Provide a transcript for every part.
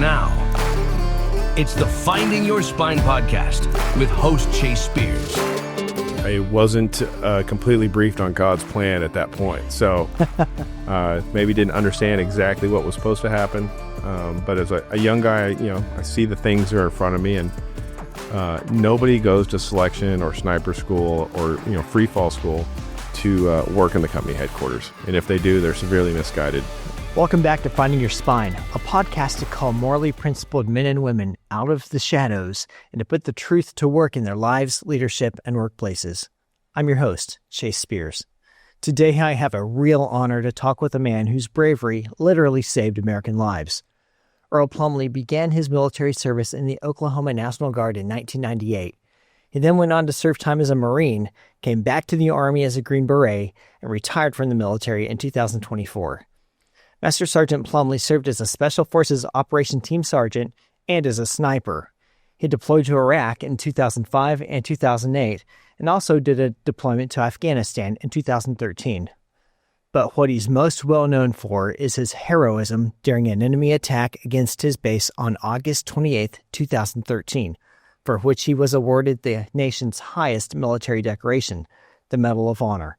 now. It's the Finding Your Spine podcast with host Chase Spears. I wasn't completely briefed on God's plan at that point, so maybe didn't understand exactly what was supposed to happen. But as a young guy, I see the things that are in front of me, and nobody goes to selection or sniper school or free fall school to work in the company headquarters. And if they do, they're severely misguided. Welcome back to Finding Your Spine, a podcast to call morally principled men and women out of the shadows and to put the truth to work in their lives, leadership, and workplaces. I'm your host, Chase Spears. Today, I have a real honor to talk with a man whose bravery literally saved American lives. Earl Plumlee began his military service in the Oklahoma National Guard in 1998. He then went on to serve time as a Marine, came back to the Army as a Green Beret, and retired from the military in 2024. Master Sergeant Plumlee served as a Special Forces Operation Team Sergeant and as a sniper. He deployed to Iraq in 2005 and 2008, and also did a deployment to Afghanistan in 2013. But what he's most well known for is his heroism during an enemy attack against his base on August 28, 2013, for which he was awarded the nation's highest military decoration, the Medal of Honor.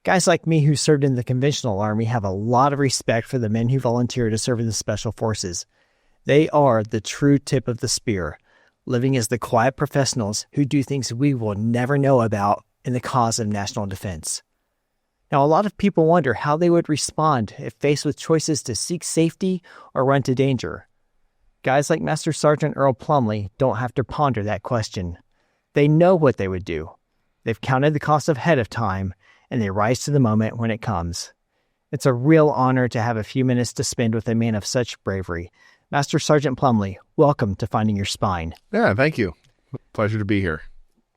Guys like me who served in the conventional army have a lot of respect for the men who volunteer to serve in the Special Forces. They are the true tip of the spear, living as the quiet professionals who do things we will never know about in the cause of national defense. Now, a lot of people wonder how they would respond if faced with choices to seek safety or run to danger. Guys like Master Sergeant Earl Plumlee don't have to ponder that question. They know what they would do. They've counted the cost ahead of time, and they rise to the moment when it comes. It's a real honor to have a few minutes to spend with a man of such bravery. Master Sergeant Plumlee, welcome to Finding Your Spine. Yeah, thank you. Pleasure to be here.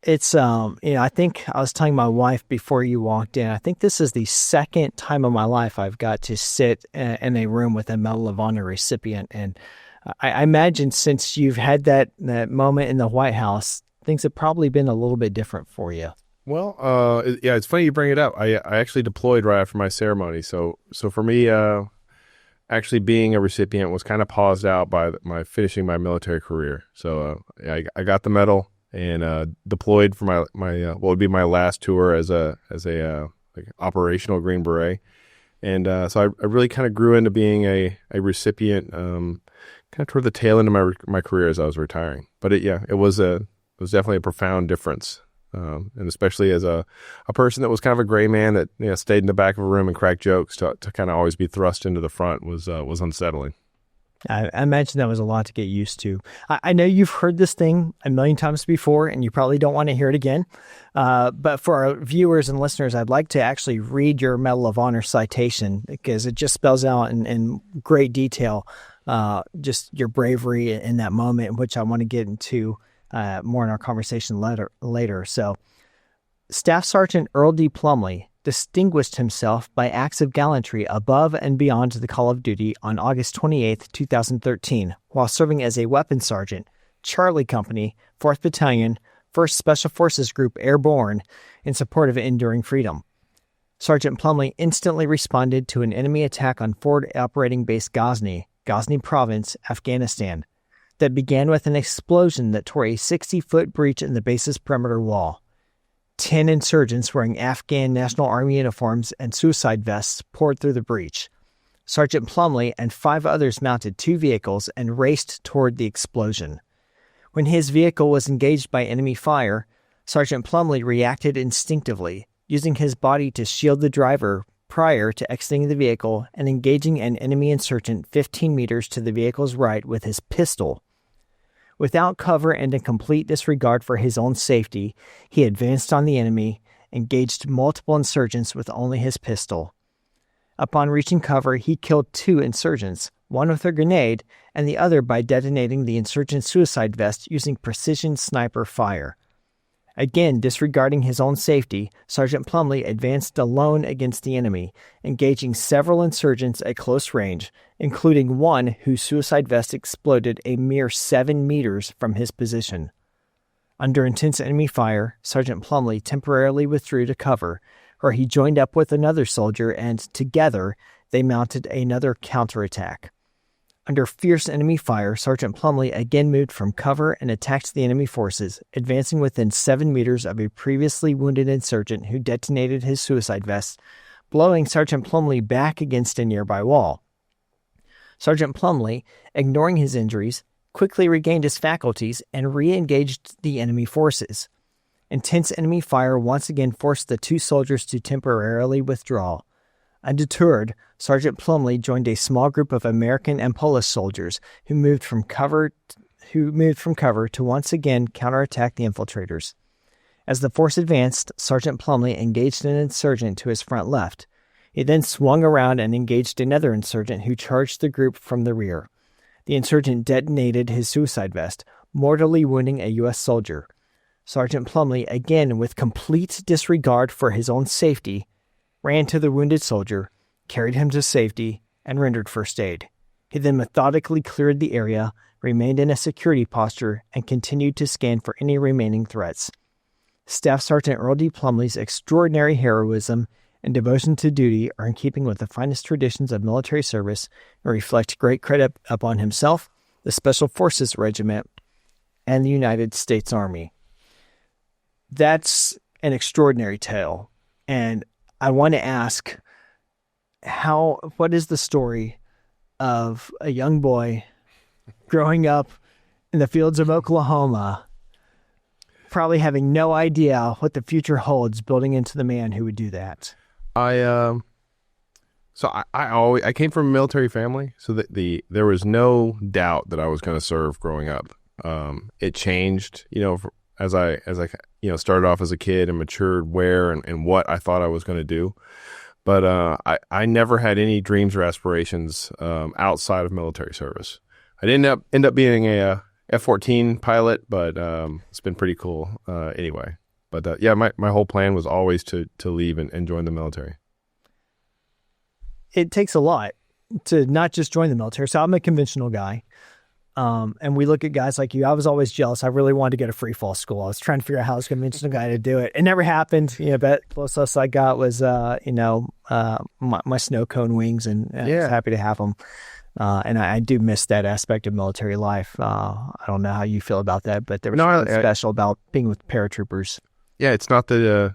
It's, I think I was telling my wife before you walked in, I think this is the second time of my life I've got to sit in a room with a Medal of Honor recipient. And I imagine since you've had that moment in the White House, things have probably been a little bit different for you. Well, it's funny you bring it up. I actually deployed right after my ceremony. So for me, actually being a recipient was kind of paused out by my finishing my military career. So I got the medal and deployed for my what would be my last tour as a operational Green Beret. And so I really kind of grew into being a recipient kind of toward the tail end of my career as I was retiring. But it was definitely a profound difference. And especially as a person that was kind of a gray man that stayed in the back of a room and cracked jokes, to kind of always be thrust into the front was unsettling. I imagine that was a lot to get used to. I know you've heard this thing a million times before, and you probably don't want to hear it again. But for our viewers and listeners, I'd like to actually read your Medal of Honor citation, because it just spells out in great detail just your bravery in that moment, which I want to get into more in our conversation later. So, Staff Sergeant Earl D. Plumlee distinguished himself by acts of gallantry above and beyond the call of duty on August 28, 2013, while serving as a weapons sergeant, Charlie Company, 4th Battalion, 1st Special Forces Group Airborne, in support of enduring freedom. Sergeant Plumlee instantly responded to an enemy attack on Forward Operating Base Ghazni, Ghazni Province, Afghanistan, that began with an explosion that tore a 60-foot breach in the base's perimeter wall. 10 insurgents wearing Afghan National Army uniforms and suicide vests poured through the breach. Sergeant Plumlee and 5 others mounted 2 vehicles and raced toward the explosion. When his vehicle was engaged by enemy fire, Sergeant Plumlee reacted instinctively, using his body to shield the driver prior to exiting the vehicle and engaging an enemy insurgent 15 meters to the vehicle's right with his pistol. Without cover and in complete disregard for his own safety, he advanced on the enemy, engaged multiple insurgents with only his pistol. Upon reaching cover, he killed 2 insurgents, one with a grenade and the other by detonating the insurgent suicide vest using precision sniper fire. Again, disregarding his own safety, Sergeant Plumlee advanced alone against the enemy, engaging several insurgents at close range, including one whose suicide vest exploded a mere 7 meters from his position. Under intense enemy fire, Sergeant Plumlee temporarily withdrew to cover, where he joined up with another soldier and, together, they mounted another counterattack. Under fierce enemy fire, Sergeant Plumlee again moved from cover and attacked the enemy forces, advancing within 7 meters of a previously wounded insurgent who detonated his suicide vest, blowing Sergeant Plumlee back against a nearby wall. Sergeant Plumlee, ignoring his injuries, quickly regained his faculties and re-engaged the enemy forces. Intense enemy fire once again forced the 2 soldiers to temporarily withdraw. Undeterred, Sergeant Plumlee joined a small group of American and Polish soldiers who moved from cover to once again counterattack the infiltrators. As the force advanced, Sergeant Plumlee engaged an insurgent to his front left. He then swung around and engaged another insurgent who charged the group from the rear. The insurgent detonated his suicide vest, mortally wounding a U.S. soldier. Sergeant Plumlee, again with complete disregard for his own safety, ran to the wounded soldier, carried him to safety, and rendered first aid. He then methodically cleared the area, remained in a security posture, and continued to scan for any remaining threats. Staff Sergeant Earl D. Plumlee's extraordinary heroism and devotion to duty are in keeping with the finest traditions of military service and reflect great credit upon himself, the Special Forces Regiment, and the United States Army. That's an extraordinary tale, and I want to ask, what is the story of a young boy growing up in the fields of Oklahoma, probably having no idea what the future holds, building into the man who would do that? I came from a military family, so that there was no doubt that I was going to serve growing up. It changed, as I started off as a kid and matured where and what I thought I was going to do. But I never had any dreams or aspirations outside of military service. I didn't end up being a F-14 pilot, but it's been pretty cool anyway. But my whole plan was always to leave and join the military. It takes a lot to not just join the military. So I'm a conventional guy. And we look at guys like you. I was always jealous. I really wanted to go to free fall school. I was trying to figure out how I was a conventional guy to do it. It never happened. But closest I got was, my snow cone wings, and I was happy to have them. And I do miss that aspect of military life. I don't know how you feel about that, but there was something special about being with paratroopers. Yeah, it's not that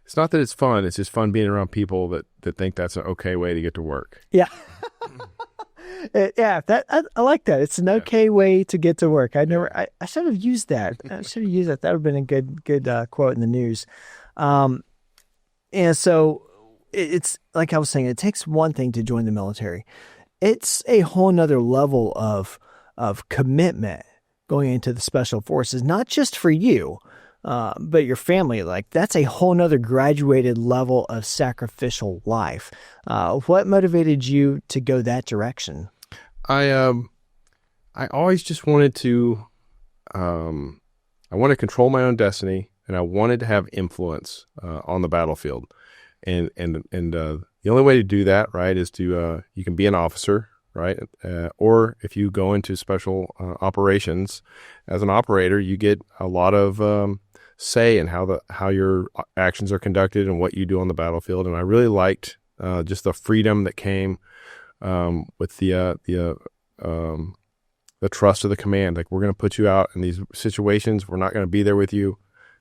it's fun. It's just fun being around people that think that's an okay way to get to work. Yeah. I like that. It's an okay way to get to work. I should have used that. That would have been a good quote in the news. And so it's like I was saying, it takes one thing to join the military. It's a whole nother level of commitment going into the special forces, not just for you, but your family. Like, that's a whole nother graduated level of sacrificial life. What motivated you to go that direction? I always just wanted to, I wanted to control my own destiny, and I wanted to have influence on the battlefield. And the only way to do that, right, is to you can be an officer, right, or if you go into special operations as an operator, you get a lot of say in how your actions are conducted and what you do on the battlefield. And I really liked just the freedom that came with the trust of the command. Like, we're going to put you out in these situations. We're not going to be there with you.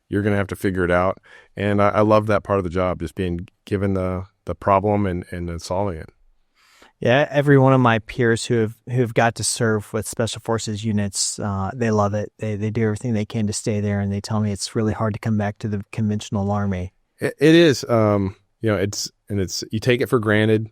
You're going to have to figure it out. And I love that part of the job, just being given the problem and then solving it. Yeah, every one of my peers who have got to serve with special forces units, they love it. They do everything they can to stay there, and they tell me it's really hard to come back to the conventional army. It is. It's you take it for granted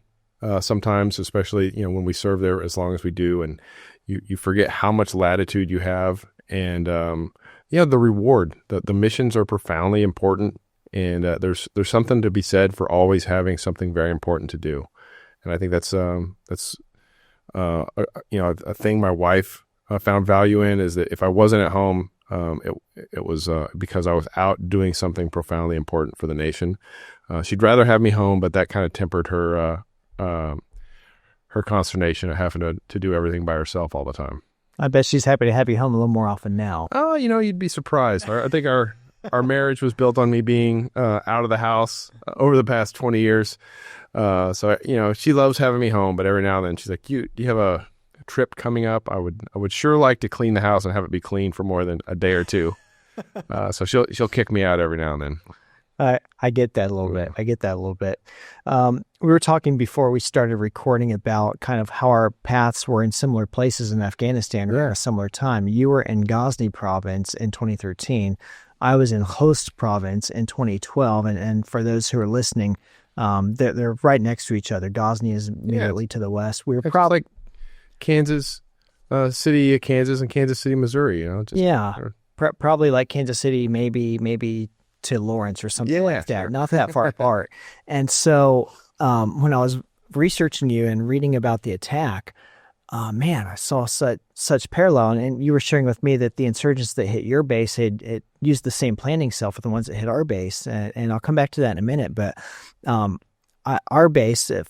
sometimes, especially when we serve there as long as we do, and you forget how much latitude you have, and the reward. The missions are profoundly important, and there's something to be said for always having something very important to do. And I think that's a thing my wife found value in, is that if I wasn't at home, it was because I was out doing something profoundly important for the nation. She'd rather have me home, but that kind of tempered her consternation of having to do everything by herself all the time. I bet she's happy to have you home a little more often now. Oh, you'd be surprised. I think our marriage was built on me being out of the house over the past 20 years. So she loves having me home, but every now and then she's like, "Do you have a trip coming up, I would sure like to clean the house and have it be clean for more than a day or two. So she'll kick me out every now and then. I get that a little bit. I get that a little bit. We were talking before we started recording about kind of how our paths were in similar places in Afghanistan at a similar time. You were in Ghazni province in 2013. I was in Host province in 2012. And for those who are listening, they're right next to each other. Ghazni is immediately to the west. We were probably like Kansas City, Kansas, and Kansas City, Missouri. Probably like Kansas City, maybe to Lawrence or something like that. Sure. Not that far apart. And so when I was researching you and reading about the attack, man, I saw such parallel. And you were sharing with me that the insurgents that hit your base had used the same planning cell for the ones that hit our base. And I'll come back to that in a minute. But our base at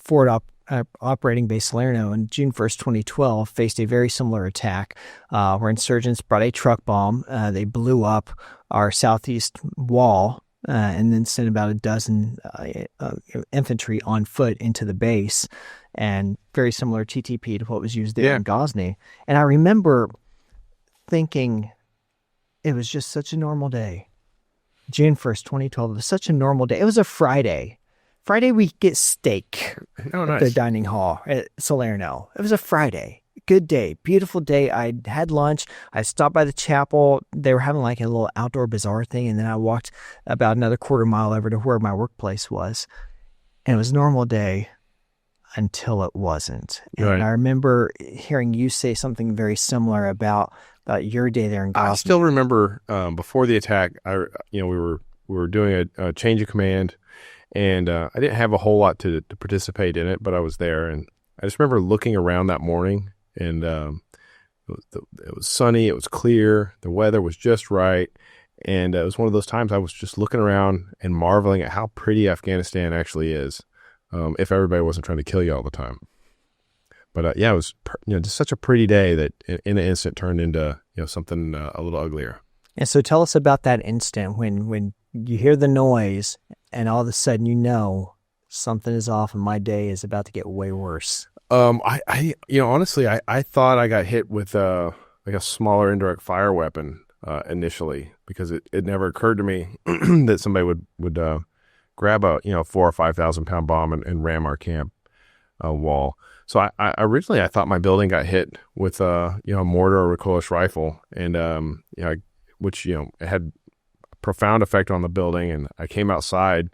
Operating Base Salerno on June 1st, 2012, faced a very similar attack where insurgents brought a truck bomb. They blew up our southeast wall and then sent about a dozen infantry on foot into the base, and very similar TTP to what was used there in Ghazni. And I remember thinking it was just such a normal day. June 1st, 2012, it was such a normal day. It was a Friday. Friday, we get steak at the dining hall at Salerno. It was a Friday. Good day. Beautiful day. I had lunch. I stopped by the chapel. They were having like a little outdoor bazaar thing. And then I walked about another quarter mile over to where my workplace was. And it was a normal day until it wasn't. And I remember hearing you say something very similar about your day there in Ghazni. I still remember before the attack, we were doing a change of command. And I didn't have a whole lot to participate in it, but I was there. And I just remember looking around that morning, and it was sunny, it was clear, the weather was just right. And it was one of those times I was just looking around and marveling at how pretty Afghanistan actually is, if everybody wasn't trying to kill you all the time. But it was just such a pretty day that in an instant turned into something a little uglier. And so tell us about that instant when you hear the noise and all of a sudden something is off and my day is about to get way worse. Honestly, I thought I got hit with a smaller indirect fire weapon initially, because it never occurred to me that somebody would grab a 4,000 or 5,000 pound bomb and ram our camp wall. So I originally thought my building got hit with a mortar or recoilless rifle, and which it had a profound effect on the building. And I came outside,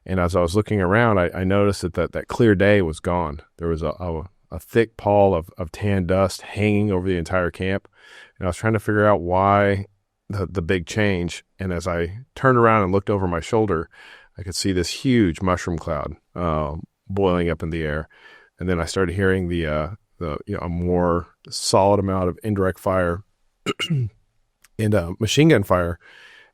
and as I was looking around, I noticed that clear day was gone. There was a thick pall of tan dust hanging over the entire camp, and I was trying to figure out why the big change. And as I turned around and looked over my shoulder, I could see this huge mushroom cloud boiling up in the air. And then I started hearing the a more solid amount of indirect fire and machine gun fire.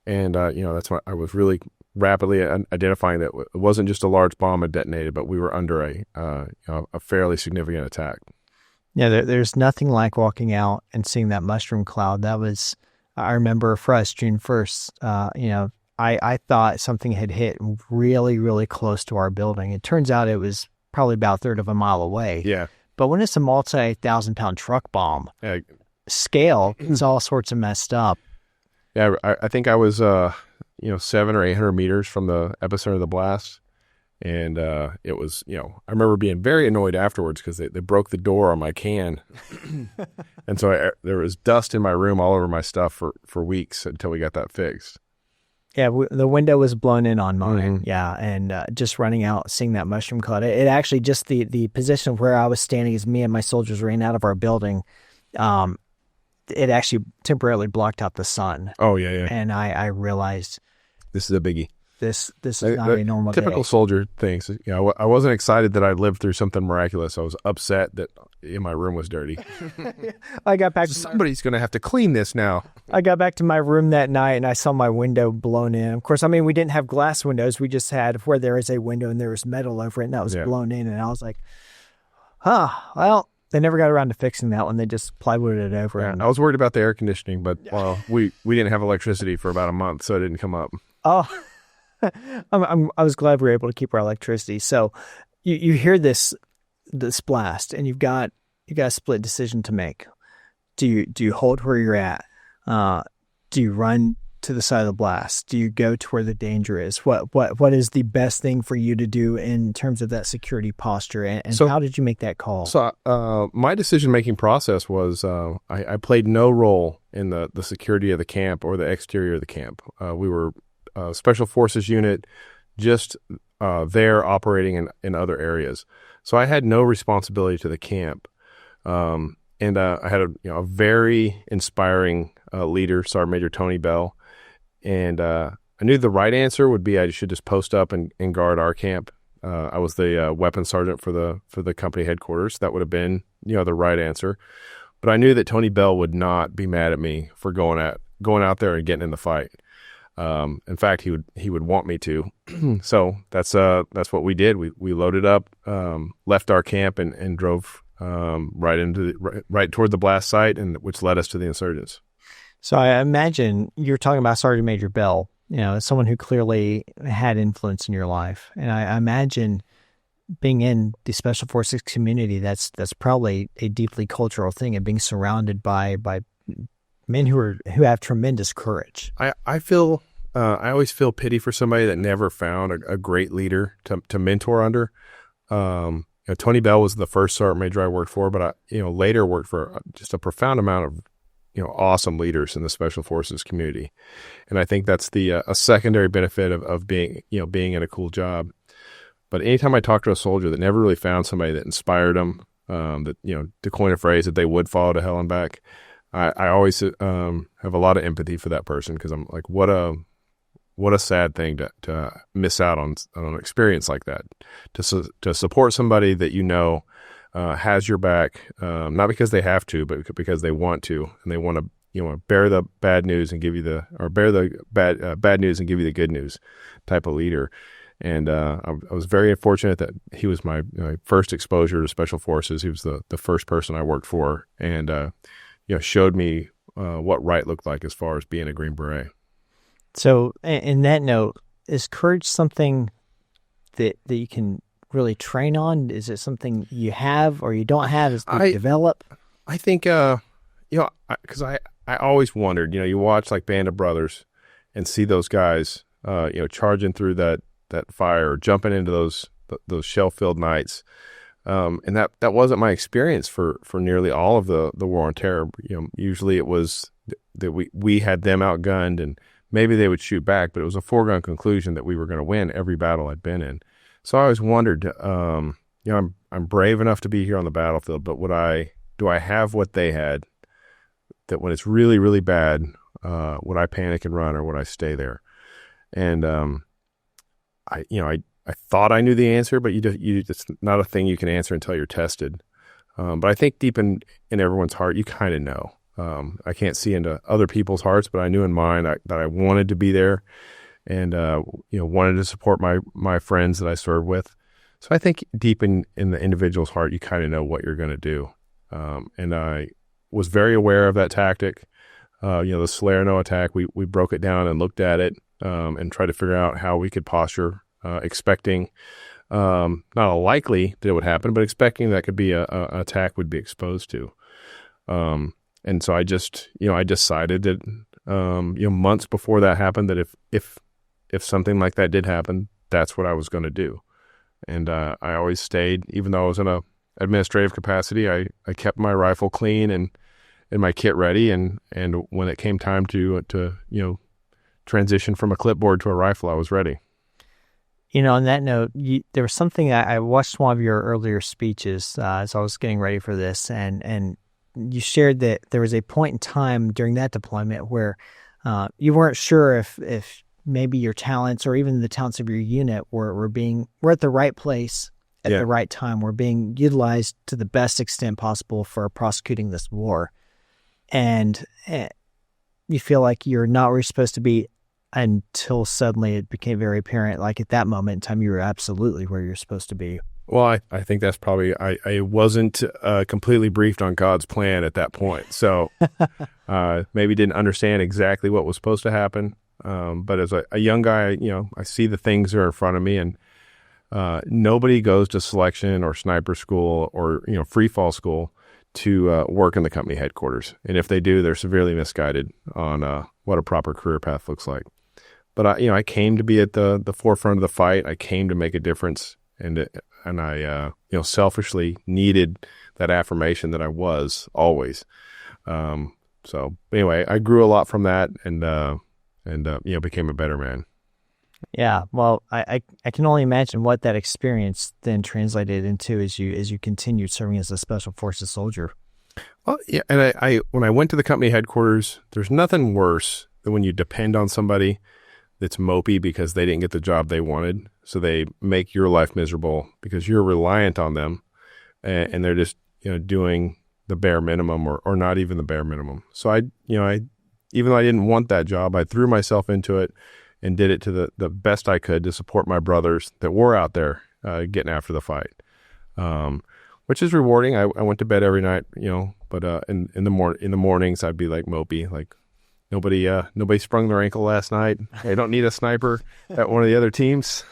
And that's when I was really rapidly identifying that it wasn't just a large bomb had detonated, but we were under a fairly significant attack. Yeah, there's nothing like walking out and seeing that mushroom cloud. That was, I remember for us, June 1st, I thought something had hit really, really close to our building. It turns out it was probably about a third of a mile away. Yeah. But when it's a multi-1,000-pound truck bomb, scale, it's all sorts of messed up. Yeah, I think I was 700 or 800 meters from the epicenter of the blast. And it was, I remember being very annoyed afterwards because they broke the door on my can. And so there was dust in my room all over my stuff for weeks until we got that fixed. Yeah, the window was blown in on mine. Mm-hmm. Yeah, and just running out, seeing that mushroom cloud. It actually, just the position of where I was standing as me and my soldiers ran out of our building, it actually temporarily blocked out the sun. Oh, yeah. And I realized this is a biggie. This is not a normal typical day. soldier things. I wasn't excited that I lived through something miraculous. I was upset that my room was dirty. I got back. Somebody's going to have to clean this now. I got back to my room that night and I saw my window blown in. Of course, we didn't have glass windows. We just had where there is a window and there was metal over it, and that was blown in. And I was like, well, they never got around to fixing that one. They just plywooded it over. Yeah, I was worried about the air conditioning, but we didn't have electricity for about a month, so it didn't come up. Oh. I was glad we were able to keep our electricity. So you hear this blast, and you've got you got a split decision to make. Do you hold where you're at? Do you run to the side of the blast? Do you go to where the danger is? What is the best thing for you to do in terms of that security posture? And so, how did you make that call? So my decision-making process was I played no role in the security of the camp or the exterior of the camp. We were a Special Forces unit just there operating in other areas. So I had no responsibility to the camp. And I had a very inspiring leader, Sergeant Major Tony Bell. And I knew the right answer would be I should just post up and guard our camp. I was the weapons sergeant for the company headquarters. That would have been the right answer. But I knew that Tony Bell would not be mad at me for going out there and getting in the fight. In fact, he would want me to. So that's what we did. We loaded up, left our camp, and drove right toward the blast site, and which led us to the insurgents. So I imagine you're talking about Sergeant Major Bell, someone who clearly had influence in your life. And I imagine being in the Special Forces community, that's probably a deeply cultural thing, and being surrounded by men who have tremendous courage. I feel I always feel pity for somebody that never found a great leader to mentor under. Tony Bell was the first sergeant major I worked for, but I later worked for just a profound amount of awesome leaders in the Special Forces community. And I think that's a secondary benefit of being in a cool job. But anytime I talked to a soldier that never really found somebody that inspired them, that, to coin a phrase, that they would follow to hell and back, I always have a lot of empathy for that person, because I'm like, what a sad thing to miss out on an experience like that, to support somebody that has your back, not because they have to, but because they want to, and they want to bear the bad news and give you the bad news and give you the good news type of leader. And I was very fortunate that he was my first exposure to Special Forces. He was the first person I worked for, and showed me what right looked like as far as being a Green Beret. So, in that note, is courage something that you can really train on? Is it something you have or you don't have? Is it develop? I think, because I always wondered, you watch like Band of Brothers and see those guys, charging through that fire, or jumping into those shell-filled nights. And that wasn't my experience for nearly all of the War on Terror. Usually it was that we had them outgunned, and maybe they would shoot back, but it was a foregone conclusion that we were going to win every battle I'd been in. So I always wondered, I'm brave enough to be here on the battlefield, but do I have what they had, that when it's really, really bad, would I panic and run, or would I stay there? And I thought I knew the answer, but it's not a thing you can answer until you're tested. But I think deep in everyone's heart, you kind of know. I can't see into other people's hearts, but I knew in mine that I wanted to be there, and wanted to support my friends that I served with. So I think deep in the individual's heart, you kind of know what you're going to do. And I was very aware of that tactic. The Salerno attack, we broke it down and looked at it, and tried to figure out how we could posture, expecting not a likely that it would happen, but expecting that could be an attack would be exposed to. And so I just I decided that months before that happened, that if something like that did happen, that's what I was going to do. And I always stayed, even though I was in a administrative capacity, I kept my rifle clean and my kit ready, and when it came time to transition from a clipboard to a rifle, I was ready. On that note, there was something I watched one of your earlier speeches as I was getting ready for this, and you shared that there was a point in time during that deployment where you weren't sure if maybe your talents, or even the talents of your unit, were at the right place at the right time, were being utilized to the best extent possible for prosecuting this war. And you feel like you're not where you're supposed to be, until suddenly it became very apparent, like at that moment in time, you were absolutely where you're supposed to be. Well, I think that's probably, I wasn't completely briefed on God's plan at that point. So maybe didn't understand exactly what was supposed to happen. But as a young guy, I see the things that are in front of me, and nobody goes to selection or sniper school or, free fall school to work in the company headquarters. And if they do, they're severely misguided on what a proper career path looks like. But I came to be at the forefront of the fight. I came to make a difference, and I selfishly needed that affirmation that I was always. So anyway, I grew a lot from that, and became a better man. Yeah, well, I can only imagine what that experience then translated into as you continued serving as a Special Forces soldier. Well, yeah, and I when I went to the company headquarters, there's nothing worse than when you depend on somebody that's mopey because they didn't get the job they wanted, so they make your life miserable because you're reliant on them, and they're just doing the bare minimum or not even the bare minimum. So I even though I didn't want that job, I threw myself into it and did it to the best I could to support my brothers that were out there getting after the fight, which is rewarding. I went to bed every night, but in the mornings I'd be like mopey, like nobody sprung their ankle last night. I don't need a sniper at one of the other teams.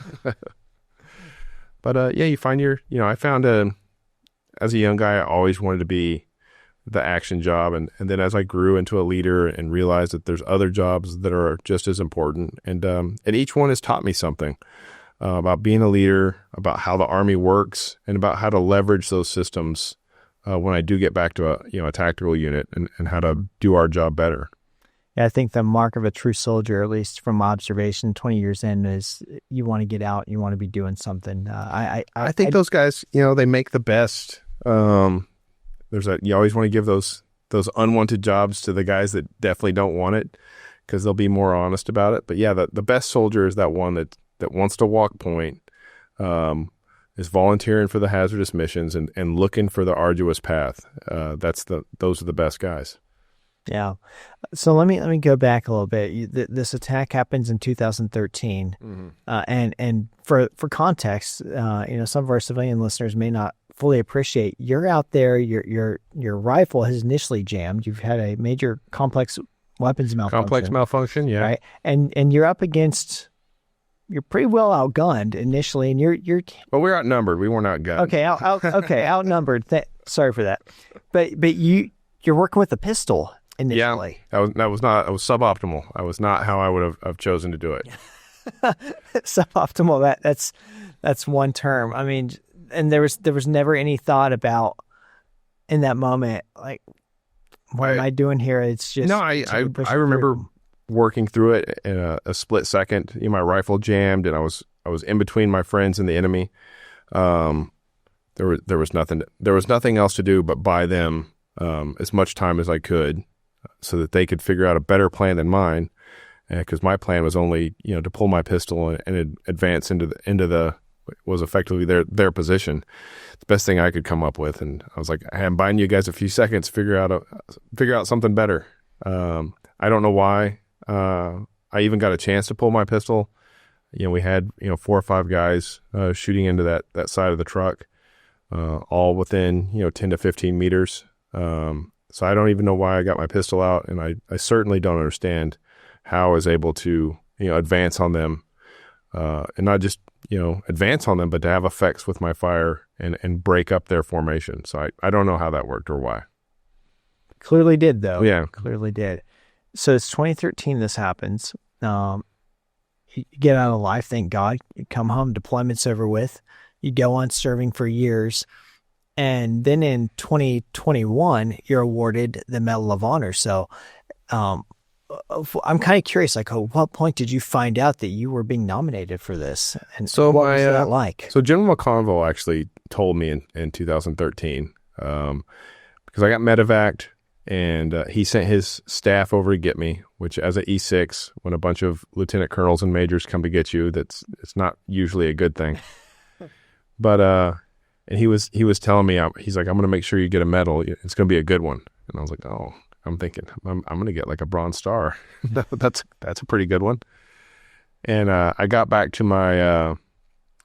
But you find I found as a young guy, I always wanted to be the action job. And then as I grew into a leader and realized that there's other jobs that are just as important. And each one has taught me something about being a leader, about how the Army works, and about how to leverage those systems when I do get back to a tactical unit and how to do our job better. Yeah, I think the mark of a true soldier, at least from observation 20 years in, is you want to get out, you want to be doing something. I think those guys, they make the best. You always want to give those unwanted jobs to the guys that definitely don't want it because they'll be more honest about it. But yeah, the best soldier is that one that wants to walk point, is volunteering for the hazardous missions and looking for the arduous path. Those are the best guys. Yeah. So let me go back a little bit. This attack happens in 2013, and for context, some of our civilian listeners may not fully appreciate. You're out there. Your rifle has initially jammed. You've had a major complex weapons malfunction. Yeah. Right. And you're up against. You're pretty well outgunned initially, and you're. Well, we're outnumbered. We weren't outgunned. Okay, outnumbered. Sorry for that, but you're working with a pistol initially. Yeah, I was suboptimal. I was not how I would have chosen to do it. Suboptimal. That's one term. I mean, and there was never any thought about in that moment, like, what am I doing here? It's just no. I remember working through it in a split second. My rifle jammed, and I was in between my friends and the enemy. There was nothing else to do but buy them as much time as I could, so that they could figure out a better plan than mine. Because my plan was only to pull my pistol and advance into the was effectively their position. The best thing I could come up with, and I was like, I'm buying you guys a few seconds, figure out something better. I don't know why. I even got a chance to pull my pistol. We had 4 or 5 guys shooting into that side of the truck, all within 10 to 15 meters. So I don't even know why I got my pistol out, and I certainly don't understand how I was able to advance on them, and not just advance on them, but to have effects with my fire and break up their formation. So I don't know how that worked or why. Clearly did, though. Yeah, clearly did. So it's 2013. This happens. You get out alive, thank God. You come home, deployment's over with. You go on serving for years. And then in 2021, you're awarded the Medal of Honor. So I'm kind of curious, like, at what point did you find out that you were being nominated for this? And so what was that like? So General McConville actually told me in 2013, because I got medevaced, and he sent his staff over to get me, which as an E6, when a bunch of lieutenant colonels and majors come to get you, it's not usually a good thing. But and he was telling me, he's like, I'm going to make sure you get a medal. It's going to be a good one. And I was like, oh, I'm thinking I'm going to get like a Bronze Star. That's a pretty good one. And I got back to my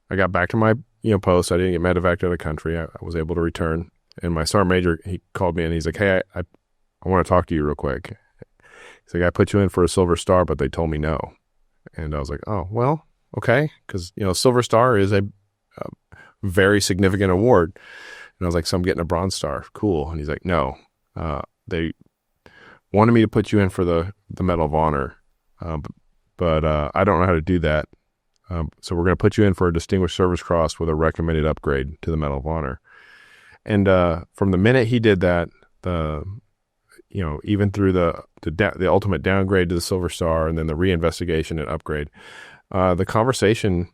post. I didn't get medevaced out of the country. I was able to return. And my sergeant major, he called me and he's like, hey, I want to talk to you real quick. He's like, I put you in for a Silver Star, but they told me no. And I was like, oh, well, okay. Because, Silver Star is a very significant award. I was like, so I'm getting a Bronze Star. Cool. And he's like, no, they wanted me to put you in for the Medal of Honor, but I don't know how to do that. So we're going to put you in for a Distinguished Service Cross with a recommended upgrade to the Medal of Honor. And from the minute he did that, even through the ultimate downgrade to the Silver Star and then the reinvestigation and upgrade, the conversation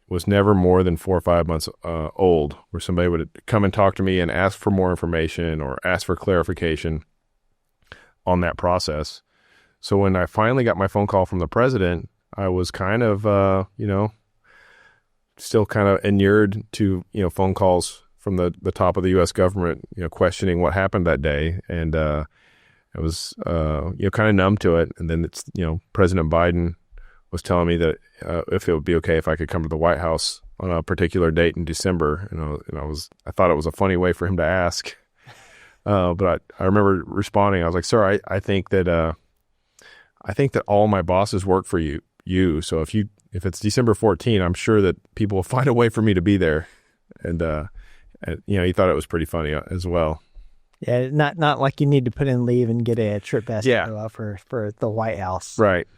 was never more than 4 or 5 months old, where somebody would come and talk to me and ask for more information or ask for clarification on that process. So when I finally got my phone call from the president, I was kind of, still kind of inured to, phone calls from the top of the U.S. government, questioning what happened that day. And I was, kind of numb to it. And then President Biden was telling me that if it would be okay if I could come to the White House on a particular date in December. I thought it was a funny way for him to ask. But I remember responding. I was like, sir, I think that all my bosses work for you. So if it's December 14, I'm sure that people will find a way for me to be there. And he thought it was pretty funny as well. Yeah, not like you need to put in leave and get a trip back for the White House. Right.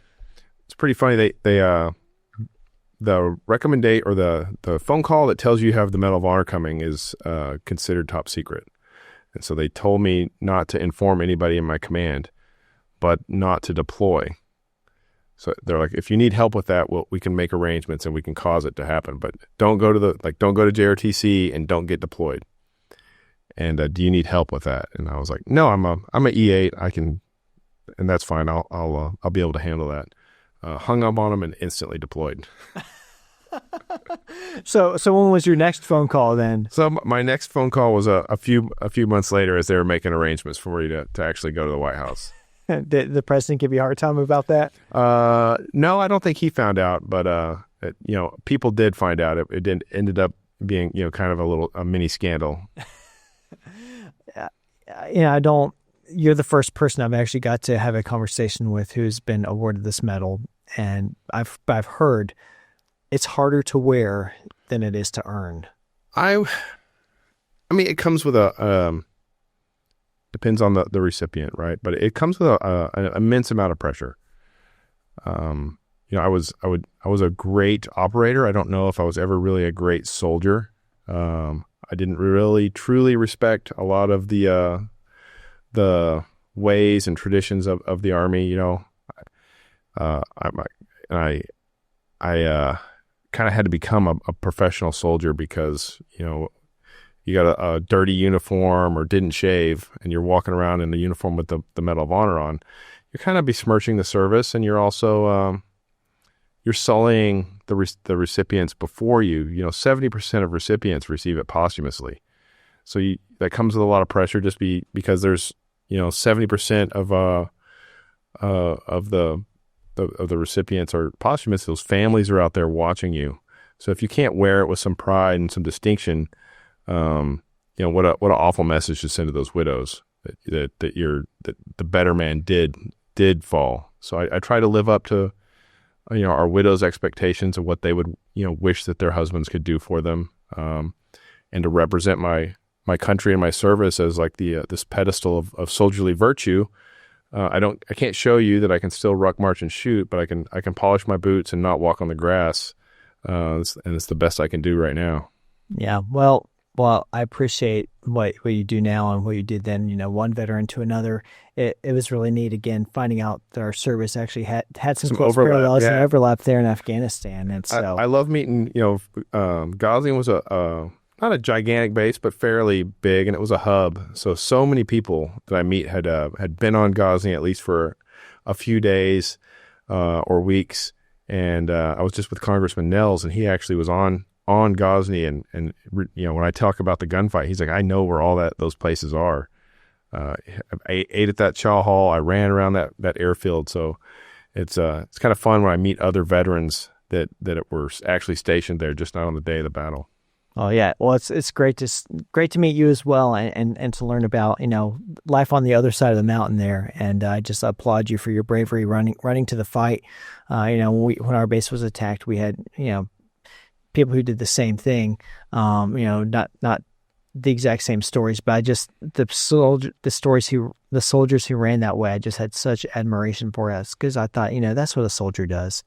It's pretty funny. They the recommendate or the phone call that tells you have the Medal of Honor coming is considered top secret. And so they told me not to inform anybody in my command, but not to deploy. So they're like, if you need help with that, we can make arrangements and we can cause it to happen. But don't go to JRTC and don't get deployed. And do you need help with that? And I was like, no, I'm a E8. I can, and that's fine. I'll be able to handle that. Hung up on them and instantly deployed. So when was your next phone call then? So my next phone call was a few months later, as they were making arrangements for me to actually go to the White House. Did the president give you a hard time about that? No, I don't think he found out, but people did find out. It ended up being kind of a mini scandal. You're the first person I've actually got to have a conversation with who's been awarded this medal, and I've heard it's harder to wear than it is to earn. I mean, it comes with depends on the recipient, right? But it comes with an immense amount of pressure. I was a great operator. I don't know if I was ever really a great soldier. I didn't really truly respect a lot of the ways and traditions of the Army. I kind of had to become a professional soldier because you got a dirty uniform or didn't shave, and you're walking around in the uniform with the Medal of Honor on. You're kind of besmirching the service, and you're also you're sullying the recipients before you. 70% of recipients receive it posthumously, so that comes with a lot of pressure. Just because there's 70% of the recipients are posthumous. Those families are out there watching you. So if you can't wear it with some pride and some distinction, what an awful message to send to those widows that the better man did fall. So I try to live up to our widows' expectations of what they would wish that their husbands could do for them, and to represent my country and my service as like this pedestal of soldierly virtue. I can't show you that I can still ruck, march, and shoot, but I can polish my boots and not walk on the grass, and it's the best I can do right now. Yeah, well, I appreciate what you do now and what you did then. One veteran to another. It was really neat. Again, finding out that our service actually had some close parallels and overlap there in Afghanistan, and so I love meeting. Ghazni was not a gigantic base, but fairly big, and it was a hub. So many people that I meet had been on Ghazni at least for a few days or weeks. And I was just with Congressman Nels, and he actually was on Ghazni. And when I talk about the gunfight, he's like, I know where all those places are. I ate at that chow hall. I ran around that airfield. So it's kind of fun when I meet other veterans that were actually stationed there, just not on the day of the battle. Oh yeah, well it's great to meet you as well, and to learn about life on the other side of the mountain there. And I just applaud you for your bravery running to the fight. When our base was attacked, we had people who did the same thing. Not the exact same stories, but I just the soldiers who ran that way, I just had such admiration for us because I thought, that's what a soldier does.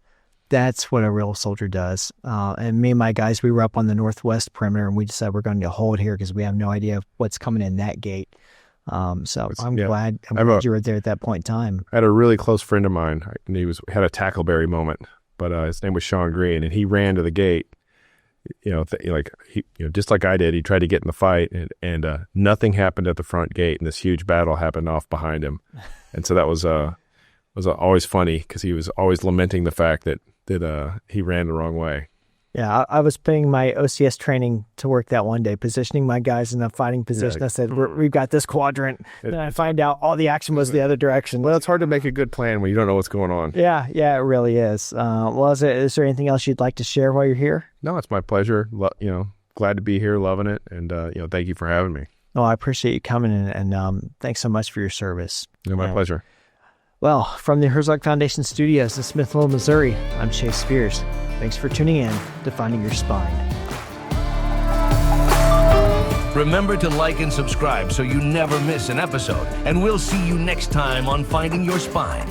That's what a real soldier does. And me and my guys, we were up on the northwest perimeter, and we decided we're going to hold here because we have no idea what's coming in that gate. So I'm glad you were there at that point in time. I had a really close friend of mine, and he had a tackleberry moment, but his name was Sean Green, and he ran to the gate. Just like I did, he tried to get in the fight, and nothing happened at the front gate, and this huge battle happened off behind him. And so that was always funny because he was always lamenting the fact that he ran the wrong way. Yeah, I was putting my OCS training to work that one day, positioning my guys in a fighting position. I said, we've got this quadrant. Then I find out all the action was the other direction. Well, it's hard to make a good plan when you don't know what's going on. Yeah, it really is. Is there anything else you'd like to share while you're here? No, it's my pleasure. Glad to be here, loving it, and thank you for having me. Oh, I appreciate you coming in, and thanks so much for your service. My pleasure. Well, from the Herzog Foundation Studios in Smithville, Missouri, I'm Chase Spears. Thanks for tuning in to Finding Your Spine. Remember to like and subscribe so you never miss an episode, and we'll see you next time on Finding Your Spine.